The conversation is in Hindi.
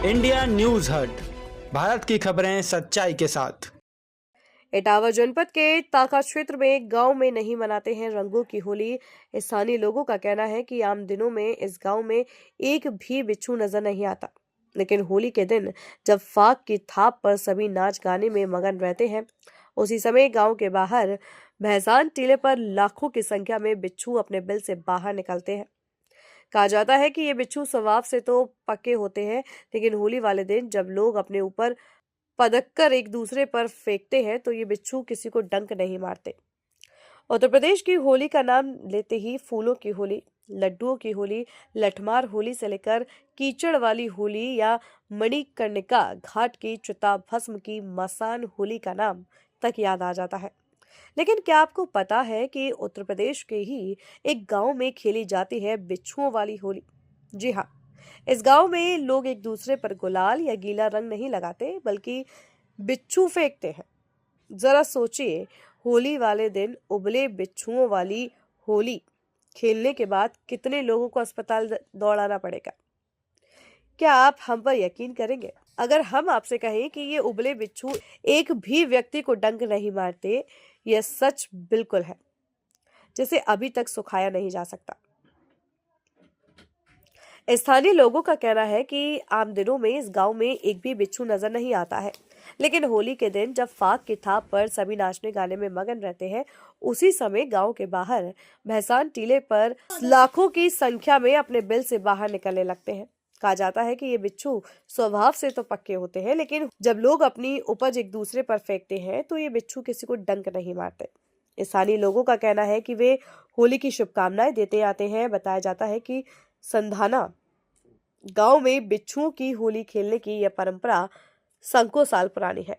इंडिया न्यूज हट, भारत की खबरें सच्चाई के साथ। इटावा जनपद के ताका क्षेत्र में गांव में नहीं मनाते हैं रंगों की होली। स्थानीय लोगों का कहना है कि आम दिनों में इस गांव में एक भी बिच्छू नजर नहीं आता, लेकिन होली के दिन जब फाग की थाप पर सभी नाच गाने में मगन रहते हैं, उसी समय गांव के बाहर भैसान टीले पर लाखों की संख्या में बिच्छू अपने बिल से बाहर निकलते हैं। कहा जाता है कि ये बिच्छू स्वभाव से तो पक्के होते हैं, लेकिन होली वाले दिन जब लोग अपने ऊपर पदक एक दूसरे पर फेंकते हैं तो ये बिच्छू किसी को डंक नहीं मारते। उत्तर प्रदेश की होली का नाम लेते ही फूलों की होली, लड्डुओं की होली, लठमार होली से लेकर कीचड़ वाली होली या मणिकर्णिका घाट की चिता भस्म की मसान होली का नाम तक याद आ जाता है। लेकिन क्या आपको पता है कि उत्तर प्रदेश के ही एक गांव में खेली जाती है बिच्छुओं वाली होली? जी हाँ, इस गांव में लोग एक दूसरे पर गुलाल या गीला रंग नहीं लगाते, बल्कि बिच्छू फेंकते हैं। जरा सोचिए, होली वाले दिन उबले बिच्छुओं वाली होली खेलने के बाद कितने लोगों को अस्पताल दौड़ाना पड़ेगा। क्या आप हम पर यकीन करेंगे अगर हम आपसे कहें कि ये उबले बिच्छू एक भी व्यक्ति को डंक नहीं मारते? यह सच बिल्कुल है, जिसे अभी तक सुखाया नहीं जा सकता। स्थानीय लोगों का कहना है कि आम दिनों में इस गांव में एक भी बिच्छू नजर नहीं आता है, लेकिन होली के दिन जब फाग की थाप पर सभी नाचने गाने में मगन रहते हैं, उसी समय गांव के बाहर भैसान टीले पर लाखों की संख्या में अपने बिल से बाहर निकलने लगते हैं। कहा जाता है कि ये बिच्छू स्वभाव से तो पक्के होते हैं, लेकिन जब लोग अपनी उपज एक दूसरे पर फेंकते हैं तो ये बिच्छू किसी को डंक नहीं मारते। स्थानीय लोगों का कहना है कि वे होली की शुभकामनाएं देते आते हैं। बताया जाता है कि संधाना गांव में बिच्छुओं की होली खेलने की यह परंपरा सैकड़ों साल पुरानी है।